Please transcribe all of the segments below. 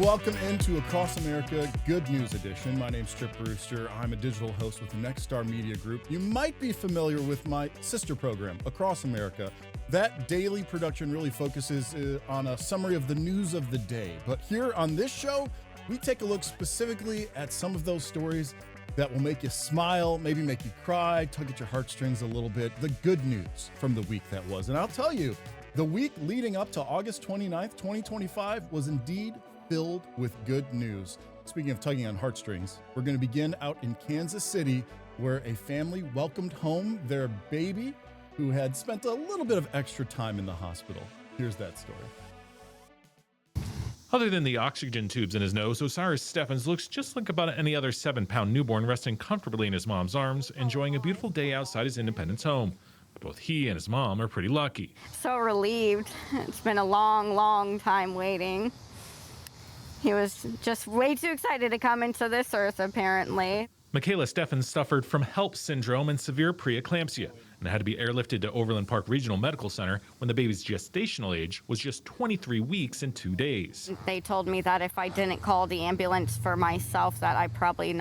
welcome into Across America Good News Edition. My name's Trip Brewster. I'm a digital host with Nexstar Media Group. You might be familiar with my sister program, Across America. That daily production really focuses on a summary of the news of the day. But here on this show, we take a look specifically at some of those stories that will make you smile, maybe make you cry, tug at your heartstrings a little bit. The good news from the week that was. And I'll tell you, the week leading up to August 29th, 2025 was indeed filled with good news. Speaking of tugging on heartstrings, we're going to begin out in Kansas City, where a family welcomed home their baby who had spent a little bit of extra time in the hospital. Here's that story. Other than the oxygen tubes in his nose, Osiris Steffens looks just like about any other 7-pound newborn resting comfortably in his mom's arms, enjoying a beautiful day outside his Independence home. But both he and his mom are pretty lucky. So relieved. It's been a long, long time waiting. He was just way too excited to come into this earth, apparently. Michaela Steffens suffered from HELP syndrome and severe preeclampsia and had to be airlifted to Overland Park Regional Medical Center when the baby's gestational age was just 23 weeks and 2 days. They told me that if I didn't call the ambulance for myself, that I probably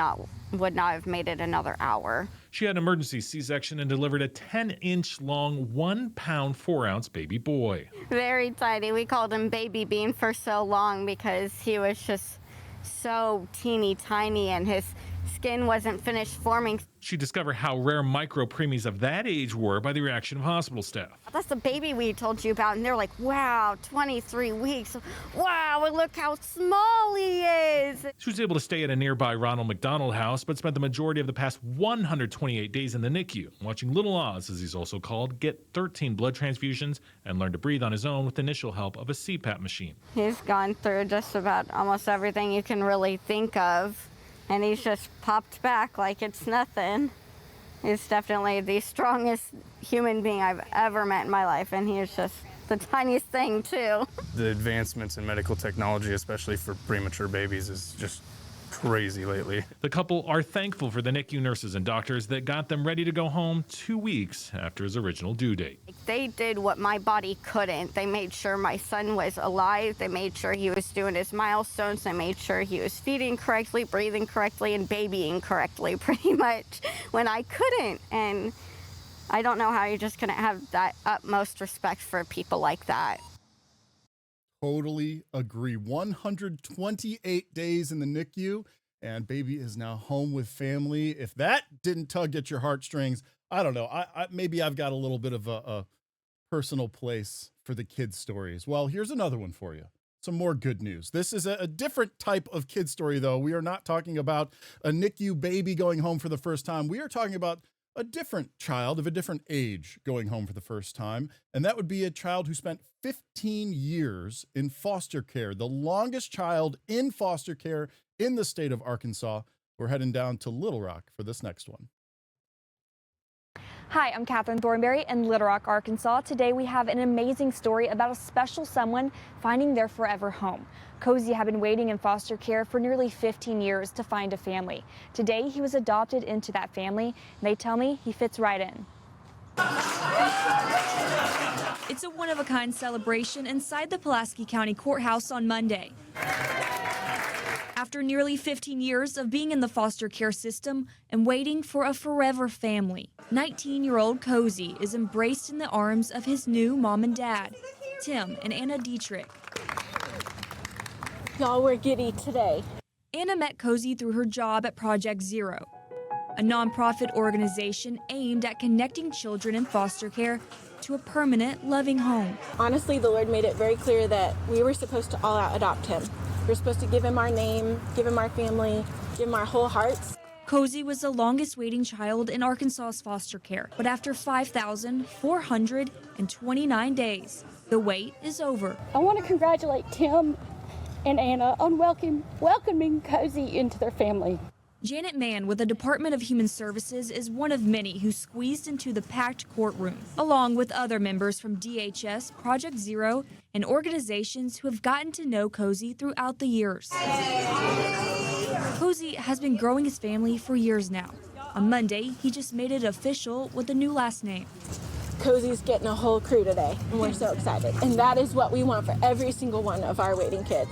would not have made it another hour. She had an emergency C-section and delivered a 10-inch long, 1-pound, 4-ounce baby boy. Very tiny. We called him Baby Bean for so long because he was just so teeny tiny and his skin wasn't finished forming. She discovered how rare micropreemies of that age were by the reaction of hospital staff. That's the baby we told you about, and they're like, wow, 23 weeks. Wow, and look how small he is. She was able to stay at a nearby Ronald McDonald House, but spent the majority of the past 128 days in the NICU, watching Little Oz, as he's also called, get 13 blood transfusions and learn to breathe on his own with initial help of a CPAP machine. He's gone through just about almost everything you can really think of. And he's just popped back like it's nothing. He's definitely the strongest human being I've ever met in my life, and he is just the tiniest thing, too. The advancements in medical technology, especially for premature babies, is just crazy lately. The couple are thankful for the NICU nurses and doctors that got them ready to go home 2 weeks after his original due date. They did what my body couldn't. They made sure my son was alive. They made sure he was doing his milestones. They made sure he was feeding correctly, breathing correctly, and babying correctly, pretty much, when I couldn't. And I don't know how you're just going to have that utmost respect for people like that. Totally agree. 128 days in the NICU, and baby is now home with family. If that didn't tug at your heartstrings, I don't know. Maybe I've got a little bit of a personal place for the kids' stories. Well, here's another one for you. Some more good news. This is a different type of kid story, though. We are not talking about a NICU baby going home for the first time. We are talking about a different child of a different age going home for the first time, and that would be a child who spent 15 years in foster care, the longest child in foster care in the state of Arkansas. We're heading down to Little Rock for this next one. Hi, I'm KATHRYN Thornberry in Little Rock, Arkansas. Today we have an amazing story about a special someone finding their forever home. Cozy had been waiting in foster care for nearly 15 years to find a family. Today he was adopted into that family, and they tell me he fits right in. It's a one-of-a-kind celebration inside the Pulaski County Courthouse on Monday. After nearly 15 years of being in the foster care system and waiting for a forever family, 19-year-old Cozy is embraced in the arms of his new mom and dad, Tim and Anna Dietrich. Y'all were giddy today. Anna met Cozy through her job at Project Zero, a nonprofit organization aimed at connecting children in foster care to a permanent, loving home. Honestly, the Lord made it very clear that we were supposed to all out adopt him. We're supposed to give him our name, give him our family, give him our whole hearts. Cozy was the longest waiting child in Arkansas's foster care, but after 5,429 days, the wait is over. I want to congratulate Tim and Anna on welcoming Cozy into their family. Janet Mann with the Department of Human Services is one of many who squeezed into the packed courtroom, along with other members from DHS, Project Zero, and organizations who have gotten to know Cozy throughout the years. Cozy has been growing his family for years now. On Monday, he just made it official with a new last name. Cozy's getting a whole crew today, and we're so excited. And that is what we want for every single one of our waiting kids.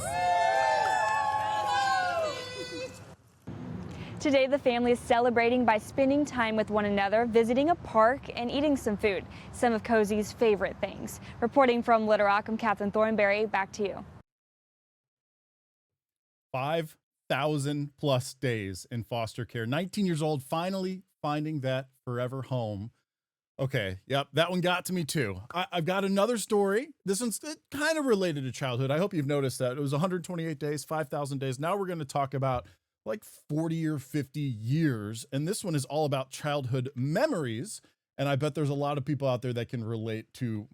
Today, the family is celebrating by spending time with one another, visiting a park, and eating some food, some of Cozy's favorite things. Reporting from Little Rock, I'm KATHRYN Thornberry. Back to you. 5,000 plus days in foster care. 19 years old, finally finding that forever home. Okay, yep, that one got to me too. I've got another story. This one's kind of related to childhood. I hope you've noticed that. It was 128 days, 5,000 days. Now we're going to talk about like 40 or 50 years. And this one is all about childhood memories. And I bet there's a lot of people out there that can relate to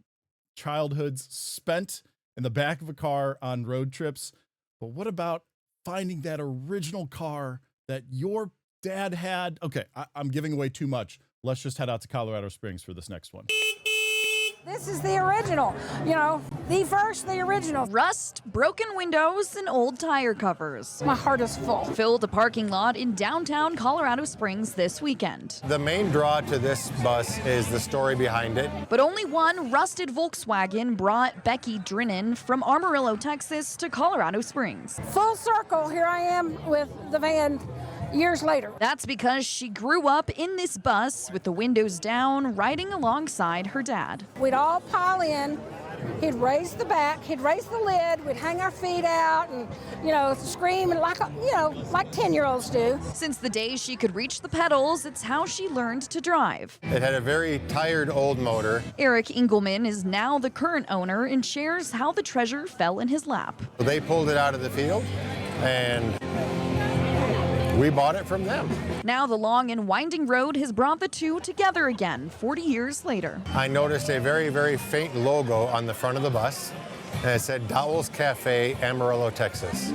childhoods spent in the back of a car on road trips. But what about finding that original car that your dad had? Okay, I'm giving away too much. Let's just head out to Colorado Springs for this next one. This is the original, the original. Rust, broken windows, and old tire covers. My heart is full. Filled a parking lot in downtown Colorado Springs this weekend. The main draw to this bus is the story behind it. But only one rusted Volkswagen brought Becky Drinnen from Amarillo, Texas to Colorado Springs. Full circle, here I am with the van years later. That's because she grew up in this bus with the windows down, riding alongside her dad. We'd all pile in. He'd raise the back, he'd raise the lid, we'd hang our feet out and, scream and like 10-year-olds do. Since the day she could reach the pedals, it's how she learned to drive. It had a very tired old motor. Eric Engelman is now the current owner and shares how the treasure fell in his lap. They pulled it out of the field and we bought it from them. Now the long and winding road has brought the two together again 40 years later. I noticed a very, very faint logo on the front of the bus, and it said Dowell's Cafe, Amarillo, Texas.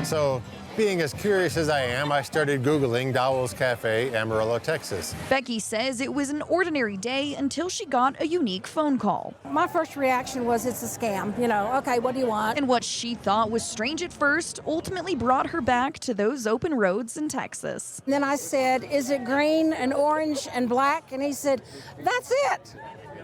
So, being as curious as I am, I started Googling Dowell's Cafe, Amarillo, Texas. Becky says it was an ordinary day until she got a unique phone call. My first reaction was it's a scam, okay, what do you want? And what she thought was strange at first ultimately brought her back to those open roads in Texas. And then I said, is it green and orange and black? And he said, that's it.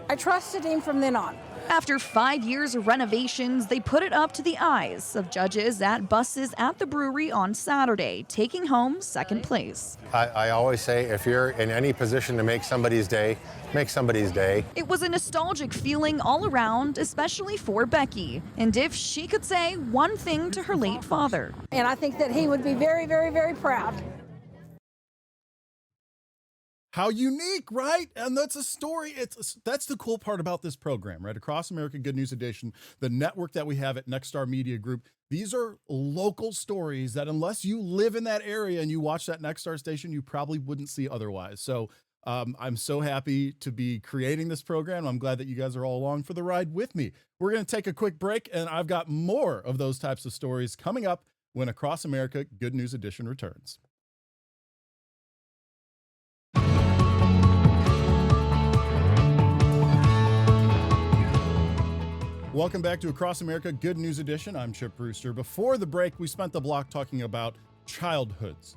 I trusted him from then on. After 5 years of renovations, they put it up to the eyes of judges at buses at the brewery on Saturday, taking home second place. I always say, if you're in any position to make somebody's day, make somebody's day. It was a nostalgic feeling all around, especially for Becky. And if she could say one thing to her late father. And I think that he would be very, very, very proud. How unique, right? And that's a story. That's the cool part about this program, right? Across America Good News Edition, the network that we have at Nexstar Media Group. These are local stories that unless you live in that area and you watch that Nexstar station, you probably wouldn't see otherwise. So I'm so happy to be creating this program. I'm glad that you guys are all along for the ride with me. We're going to take a quick break, and I've got more of those types of stories coming up when Across America Good News Edition returns. Welcome back to Across America Good News Edition. I'm Chip Brewster. Before the break, we spent the block talking about childhoods.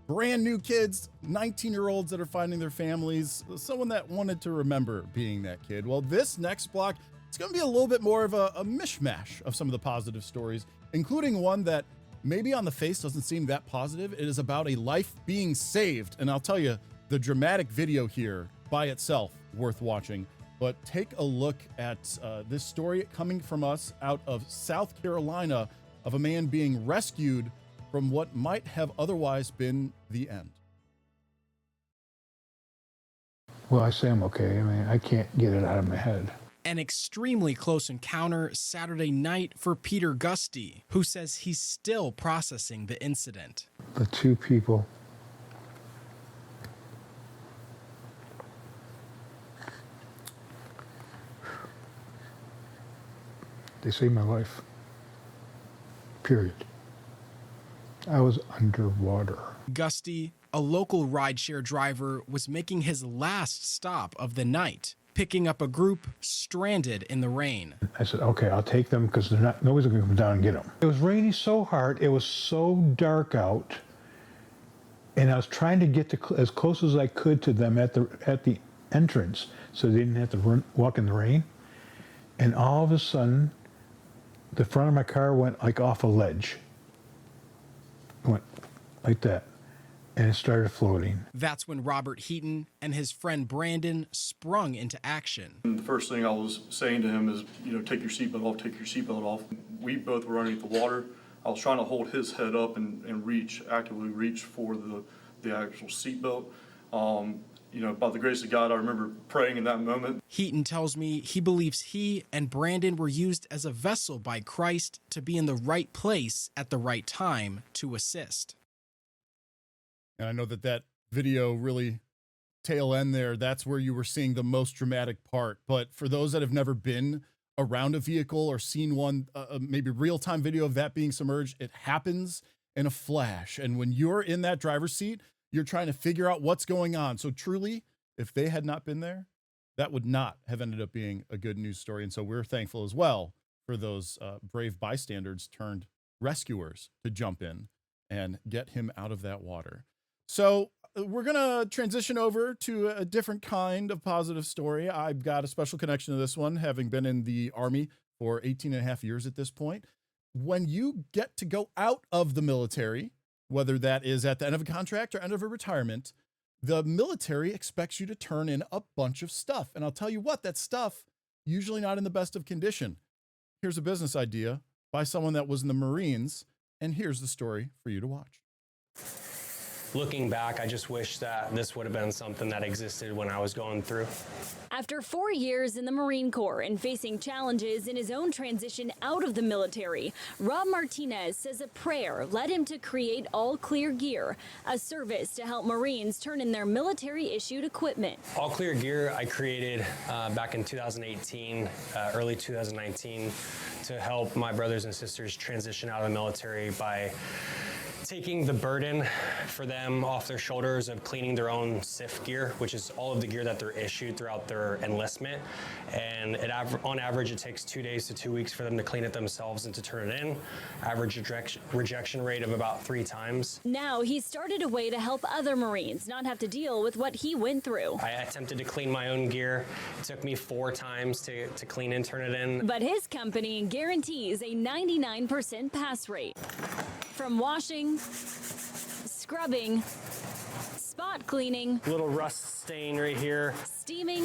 Brand new kids, 19-year-olds that are finding their families, someone that wanted to remember being that kid. Well, this next block, it's going to be a little bit more of a mishmash of some of the positive stories, including one that maybe on the face doesn't seem that positive. It is about a life being saved. And I'll tell you, the dramatic video here by itself worth watching. But take a look at this story coming from us out of South Carolina of a man being rescued from what might have otherwise been the end. Well, I say I'm okay. I mean, I can't get it out of my head. An extremely close encounter Saturday night for Peter Gusty, who says he's still processing the incident. The two people they saved my life. Period. I was underwater. Gusty, a local rideshare driver, was making his last stop of the night, picking up a group stranded in the rain. I said, okay, I'll take them because nobody's going to come down and get them. It was raining so hard, it was so dark out, and I was trying to get as close as I could to them at the entrance so they didn't have to walk in the rain. And all of a sudden, the front of my car went like off a ledge. It went like that. and it started floating. That's when Robert Heaton and his friend Brandon sprung into action. And the first thing I was saying to him is, take your seatbelt off, take your seatbelt off. We both were underneath the water. I was trying to hold his head up and actively reach for the actual seatbelt. By the grace of God, I remember praying in that moment. Heaton tells me he believes he and Brandon were used as a vessel by Christ to be in the right place at the right time to assist. And I know that video really tail end there, that's where you were seeing the most dramatic part. But for those that have never been around a vehicle or seen one, maybe real-time video of that being submerged, it happens in a flash. And when you're in that driver's seat, you're trying to figure out what's going on. So truly, if they had not been there, that would not have ended up being a good news story. And so we're thankful as well for those brave bystanders turned rescuers to jump in and get him out of that water. So we're going to transition over to a different kind of positive story. I've got a special connection to this one, having been in the Army for 18 and a half years at this point. When you get to go out of the military, whether that is at the end of a contract or end of a retirement, the military expects you to turn in a bunch of stuff. And I'll tell you what, that stuff, usually not in the best of condition. Here's a business idea by someone that was in the Marines, and here's the story for you to watch. Looking back, I just wish that this would have been something that existed when I was going through. After 4 years in the Marine Corps and facing challenges in his own transition out of the military, Rob Martinez says a prayer led him to create All Clear Gear, a service to help Marines turn in their military-issued equipment. All Clear Gear I created back in 2018, early 2019, to help my brothers and sisters transition out of the military by taking the burden for them off their shoulders of cleaning their own SIF gear, which is all of the gear that they're issued throughout their enlistment. And on average, it takes 2 days to 2 weeks for them to clean it themselves and to turn it in. Average rejection rate of about 3 times. Now he started a way to help other Marines not have to deal with what he went through. I attempted to clean my own gear. It took me 4 times to clean and turn it in. But his company guarantees a 99% pass rate. From washing, scrubbing, spot cleaning, little rust stain right here, steaming,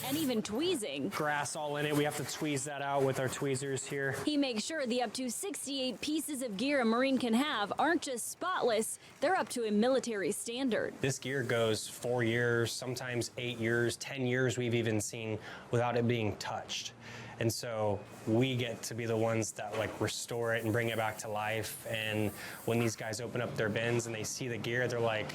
and even tweezing. Grass all in it. We have to tweeze that out with our tweezers here. He makes sure the up to 68 pieces of gear a Marine can have aren't just spotless, they're up to a military standard. This gear goes 4 years, sometimes 8 years, 10 years we've even seen without it being touched. And so we get to be the ones that restore it and bring it back to life. And when these guys open up their bins and they see the gear, they're like,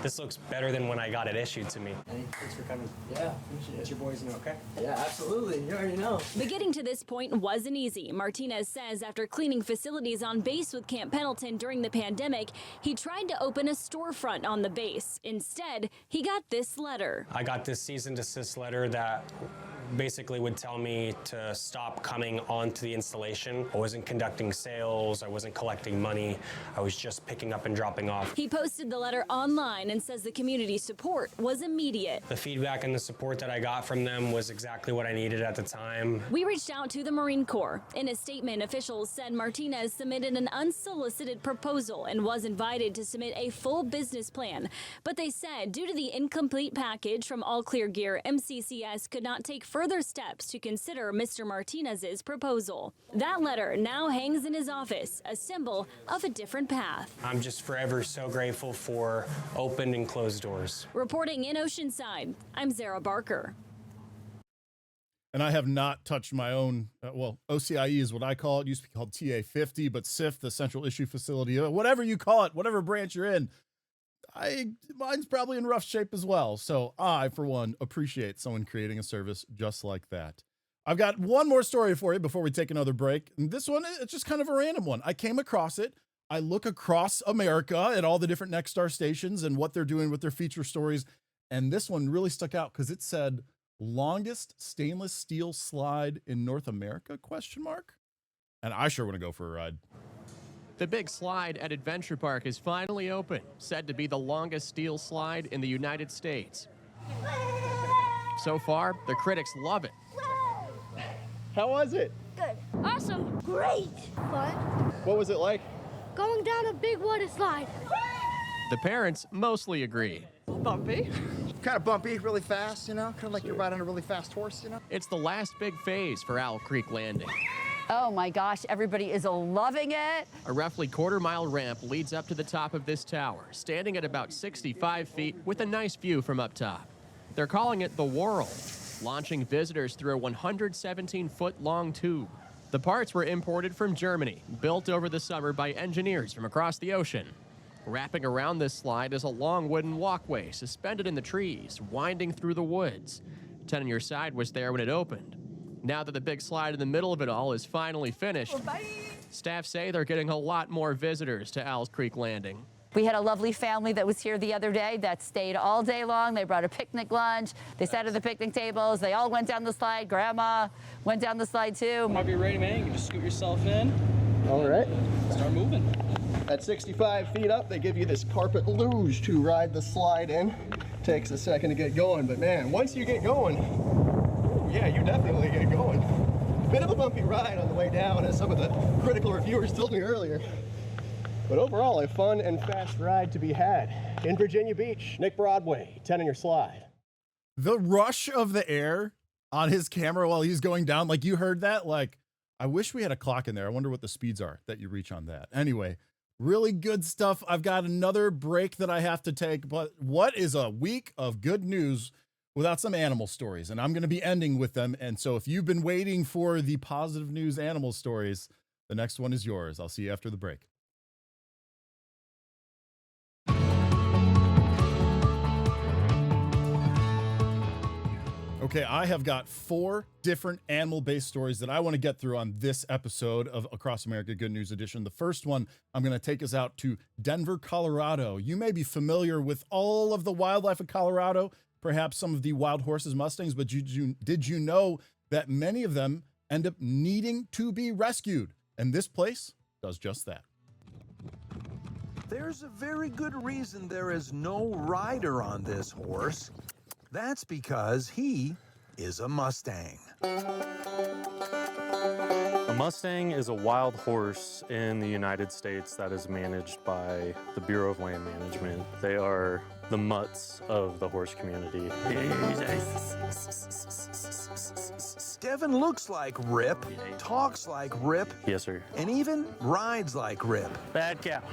this looks better than when I got it issued to me. Hey, thanks for coming. Yeah, appreciate it. Your boys know, okay? Yeah, absolutely. You already know. But getting to this point wasn't easy. Martinez says after cleaning facilities on base with Camp Pendleton during the pandemic, he tried to open a storefront on the base. Instead, he got this letter. I got this cease and desist letter that basically would tell me to stop coming onto the installation. I wasn't conducting sales, I wasn't collecting money, I was just picking up and dropping off. He posted the letter online and says the community support was immediate. The feedback and the support that I got from them was exactly what I needed at the time. We reached out to the Marine Corps. In a statement, officials said Martinez submitted an unsolicited proposal and was invited to submit a full business plan. But they said due to the incomplete package from All Clear Gear, MCCS could not take further steps to consider Mr. Martinez's proposal. That letter now hangs in his office, a symbol of a different path. I'm just forever so grateful for open and closed doors. Reporting in Oceanside, I'm ZARA Barker. And I have not touched my own, OCIE is what I call it. It used to be called TA50, but SIF, the Central Issue Facility, whatever you call it, whatever branch you're in, mine's probably in rough shape as well. So I, for one, appreciate someone creating a service just like that. I've got one more story for you before we take another break. And this one, it's just kind of a random one. I came across it. I look across America at all the different Nexstar stations and what they're doing with their feature stories. And this one really stuck out because it said, longest stainless steel slide in North America, ? And I sure want to go for a ride. The big slide at Adventure Park is finally open, said to be the longest steel slide in the United States. So far, the critics love it. How was it? Good. Awesome. Great. Fun. What was it like? Going down a big water slide. The parents mostly agree. Bumpy. Kind of bumpy, really fast, you know? Kind of like you're riding a really fast horse, you know? It's the last big phase for Owl Creek Landing. Oh my gosh, everybody is loving it. A roughly quarter-mile ramp leads up to the top of this tower, standing at about 65 feet with a nice view from up top. They're calling it the Whirl, launching visitors through a 117-foot-long tube. The parts were imported from Germany, built over the summer by engineers from across the ocean. Wrapping around this slide is a long wooden walkway suspended in the trees, winding through the woods. 10 on Your Side was there when it opened. Now that the big slide in the middle of it all is finally finished, staff say they're getting a lot more visitors to Owls Creek Landing. We had a lovely family that was here the other day that stayed all day long. They brought a picnic lunch. They sat at the picnic tables. They all went down the slide. Grandma went down the slide too. Whenever you're ready, man, you can just scoot yourself in. All right. Start moving. At 65 feet up, they give you this carpet luge to ride the slide in. Takes a second to get going, but man, once you get going, yeah, you definitely get going. Bit of a bumpy ride on the way down, as some of the critical reviewers told me earlier. But overall, a fun and fast ride to be had. In Virginia Beach, Nick Broadway, 10 on Your Slide. The rush of the air on his camera while he's going down, like you heard that, like, I wish we had a clock in there. I wonder what the speeds are that you reach on that. Anyway, really good stuff. I've got another break that I have to take, but what is a week of good news without some animal stories? And I'm going to be ending with them. And so if you've been waiting for the positive news animal stories, the next one is yours. I'll see you after the break. Okay, I have got 4 different animal-based stories that I want to get through on this episode of Across America Good News Edition. The first one, I'm going to take us out to Denver, Colorado. You may be familiar with all of the wildlife of Colorado, perhaps some of the wild horses, mustangs, but did you know that many of them end up needing to be rescued? And this place does just that. There's a very good reason there is no rider on this horse. That's because he is a Mustang. A Mustang is a wild horse in the United States that is managed by the Bureau of Land Management. They are the mutts of the horse community. Devin looks like Rip, talks like Rip, Yes, sir. and even rides like Rip. Bad cow.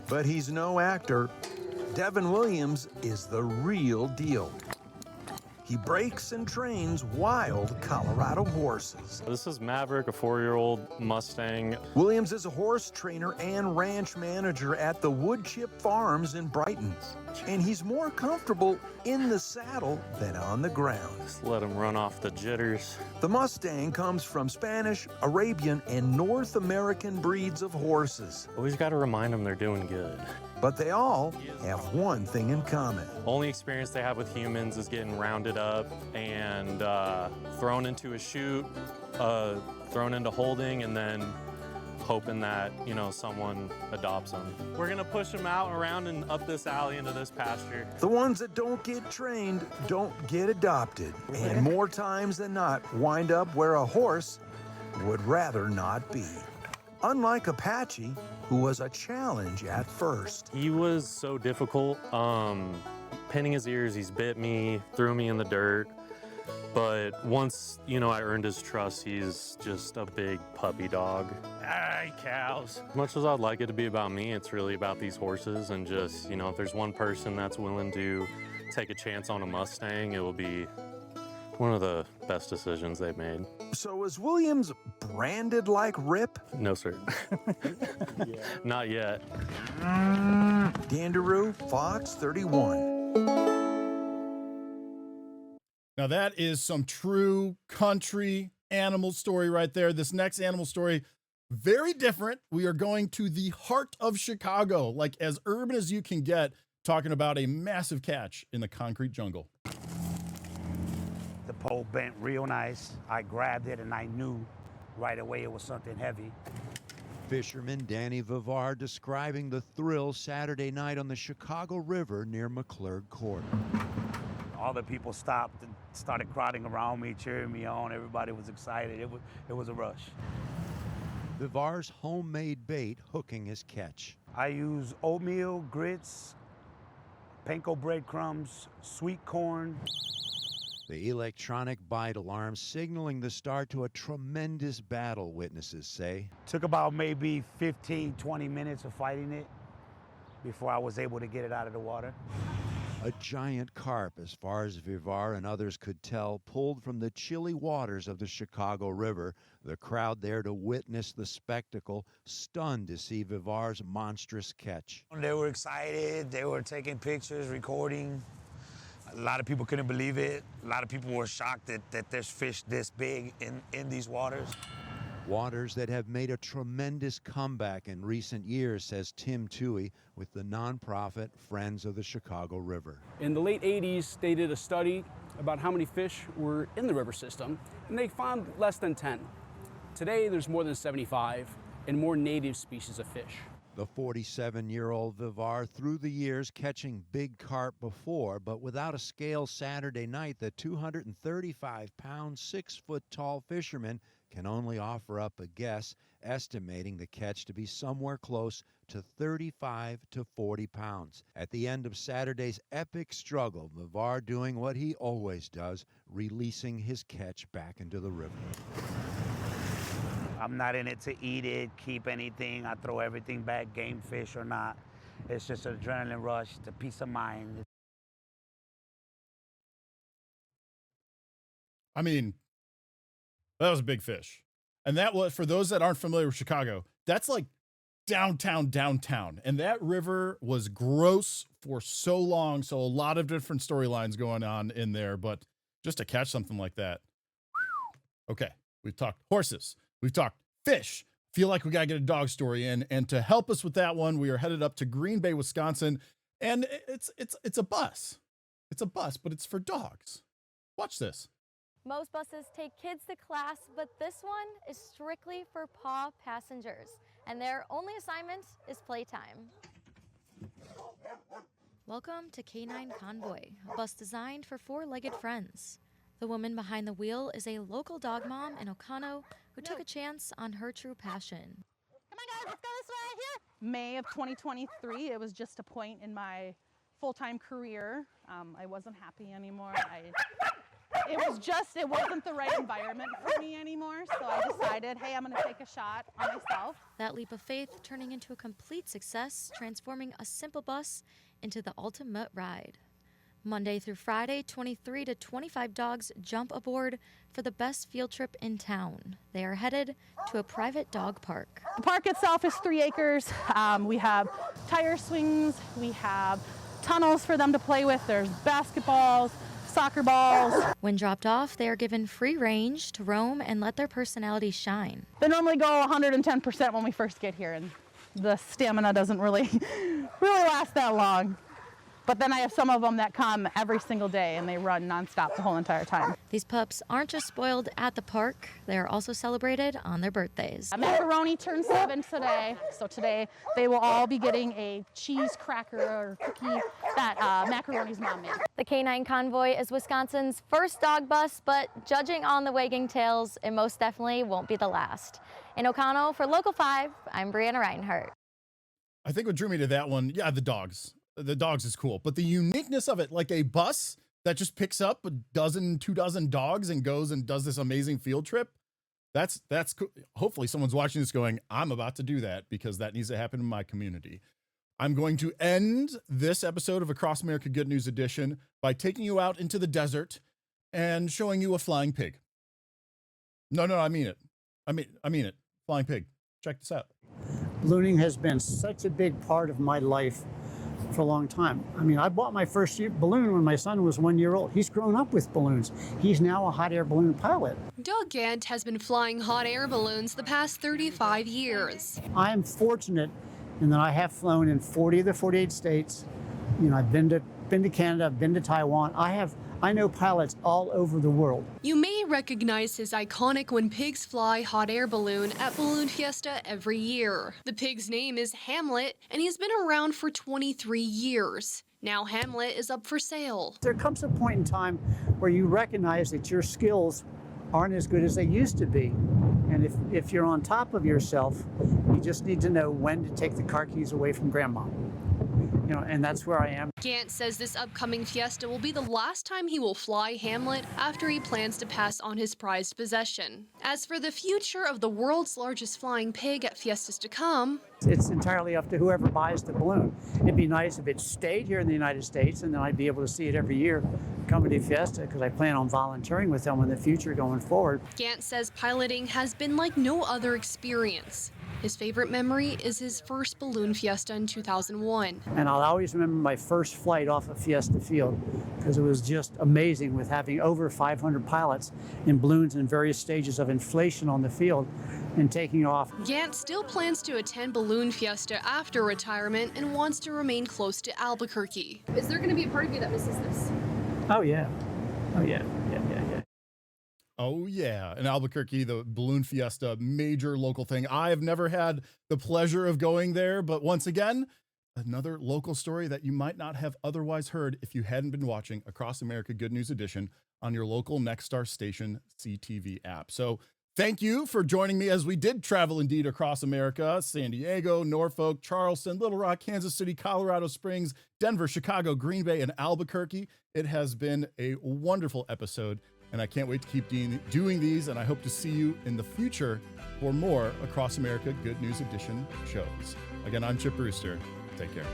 But he's no actor. Devin Williams is the real deal. He breaks and trains wild Colorado horses. This is Maverick, a 4-year-old Mustang. Williams is a horse trainer and ranch manager at the Woodchip Farms in Brighton. And he's more comfortable in the saddle than on the ground. Just let him run off the jitters. The Mustang comes from Spanish, Arabian, and North American breeds of horses. Always got to remind them they're doing good. But they all have one thing in common. Only experience they have with humans is getting rounded up and thrown into a chute, thrown into holding, and then hoping that, you know, someone adopts them. We're gonna push them out around and up this alley into this pasture. The ones that don't get trained don't get adopted, and more times than not wind up where a horse would rather not be. Unlike Apache, who was a challenge at first. He was so difficult, pinning his ears, he's bit me, threw me in the dirt. But once, you know, I earned his trust, he's just a big puppy dog. Hey, cows. As much as I'd like it to be about me, it's really about these horses, and just, you know, if there's one person that's willing to take a chance on a Mustang, it will be one of the best decisions they've made. So is Williams branded like Rip? No, sir. Not yet. DARU, Fox 31. Now that is some true country animal story right there. This next animal story, very different. We are going to the heart of Chicago, like as urban as you can get, talking about a massive catch in the concrete jungle. The pole bent real nice. I grabbed it and I knew right away it was something heavy. Fisherman Danny Vivar describing the thrill Saturday night on the Chicago River near McClurg Court. All the people stopped and started crowding around me, cheering me on. Everybody was excited. It was a rush. Vivar's homemade bait hooking his catch. I use oatmeal, grits, panko breadcrumbs, sweet corn. The electronic bite alarm signaling the start to a tremendous battle, witnesses say. Took about maybe 15, 20 minutes of fighting it before I was able to get it out of the water. A giant carp, as far as Vivar and others could tell, pulled from the chilly waters of the Chicago River. The crowd there to witness the spectacle, stunned to see Vivar's monstrous catch. They were excited. They were taking pictures, recording. A lot of people couldn't believe it. A lot of people were shocked that there's fish this big in these waters. Waters that have made a tremendous comeback in recent years, says Tim Toohey with the nonprofit Friends of the Chicago River. In the late 80s, they did a study about how many fish were in the river system, and they found less than 10. Today, there's more than 75 and more native species of fish. The 47-year-old Vivar, through the years catching big carp before, but without a scale Saturday night, the 235-pound, 6-foot-tall fisherman can only offer up a guess, estimating the catch to be somewhere close to 35 to 40 pounds. At the end of Saturday's epic struggle, Vivar doing what he always does, releasing his catch back into the river. I'm not in it to eat it, keep anything. I throw everything back, game fish or not. It's just an adrenaline rush, it's a peace of mind. I mean, that was a big fish. And that was, for those that aren't familiar with Chicago, that's like downtown. And that river was gross for so long. So a lot of different storylines going on in there. But just to catch something like that. Okay, we've talked horses. We've talked fish. Feel like we got to get a dog story in. And to help us with that one, we are headed up to Green Bay, Wisconsin. And it's a bus. It's a bus, but it's for dogs. Watch this. Most buses take kids to class, but this one is strictly for paw passengers, and their only assignment is playtime. Welcome to Canine Convoy, a bus designed for four-legged friends. The woman behind the wheel is a local dog mom in Okano who took a chance on her true passion. Come on, guys, let's go this way here. May of 2023, it was just a point in my full-time career. I wasn't happy anymore. It wasn't the right environment for me anymore, so I decided, hey, I'm going to take a shot on myself. That leap of faith turning into a complete success, transforming a simple bus into the ultimate ride. Monday through Friday, 23 to 25 dogs jump aboard for the best field trip in town. They are headed to a private dog park. The park itself is 3 acres. We have tire swings, we have tunnels for them to play with, there's basketballs, soccer balls. When dropped off, they are given free range to roam and let their personality shine. They normally go 110% when we first get here, and the stamina doesn't really last that long. But then I have some of them that come every single day and they run nonstop the whole entire time. These pups aren't just spoiled at the park, they are also celebrated on their birthdays. Macaroni turned 7 today, so today they will all be getting a cheese cracker or cookie that Macaroni's mom made. The Canine Convoy is Wisconsin's first dog bus, but judging on the wagging tails, it most definitely won't be the last. In Okano, for Local 5, I'm BREANNA REINHART. I think what drew me to that one, yeah, the dogs. The dogs is cool, but the uniqueness of it, like a bus that just picks up 2 dozen dogs and goes and does this amazing field trip. That's cool. Hopefully someone's watching this going, I'm about to do that because that needs to happen in my community. I'm going to end this episode of Across America Good News Edition by taking you out into the desert and showing you a flying pig. No, I mean it. I mean it. Flying pig. Check this out. Ballooning has been such a big part of my life for a long time. I mean, I bought my first balloon when my son was 1 year old. He's grown up with balloons. He's now a hot air balloon pilot. Doug Gant has been flying hot air balloons the past 35 years. I'm fortunate in that I have flown in 40 of the 48 states. You know, I've been to Canada, I've been to Taiwan. I know pilots all over the world. You may recognize his iconic When Pigs Fly hot air balloon at Balloon Fiesta every year. The pig's name is Hamlet, and he's been around for 23 years. Now Hamlet is up for sale. There comes a point in time where you recognize that your skills aren't as good as they used to be. And if you're on top of yourself, you just need to know when to take the car keys away from grandma. and that's where I am. Gant says this upcoming fiesta will be the last time he will fly Hamlet after he plans to pass on his prized possession. As for the future of the world's largest flying pig at fiestas to come, it's entirely up to whoever buys the balloon. It'd be nice if it stayed here in the United States, and then I'd be able to see it every year coming to fiesta, because I plan on volunteering with them in the future going forward. Gant says piloting has been like no other experience. His favorite memory is his first balloon fiesta in 2001. And I'll always remember my first flight off of Fiesta Field, because it was just amazing with having over 500 pilots in balloons in various stages of inflation on the field and taking off. Gant still plans to attend Balloon Fiesta after retirement and wants to remain close to Albuquerque. Is there going to be a part of you that misses this? Oh, yeah. Oh, yeah. Oh, yeah. In Albuquerque, the Balloon Fiesta, major local thing. I have never had the pleasure of going there, but once again, another local story that you might not have otherwise heard if you hadn't been watching Across America Good News Edition on your local Nexstar station CTV app. So thank you for joining me as we did travel indeed across America: San Diego, Norfolk, Charleston, Little Rock, Kansas City, Colorado Springs, Denver, Chicago, Green Bay, and Albuquerque. It has been a wonderful episode, and I can't wait to keep doing these, and I hope to see you in the future for more Across America Good News Edition shows. Again, I'm Chip Brewster. Take care.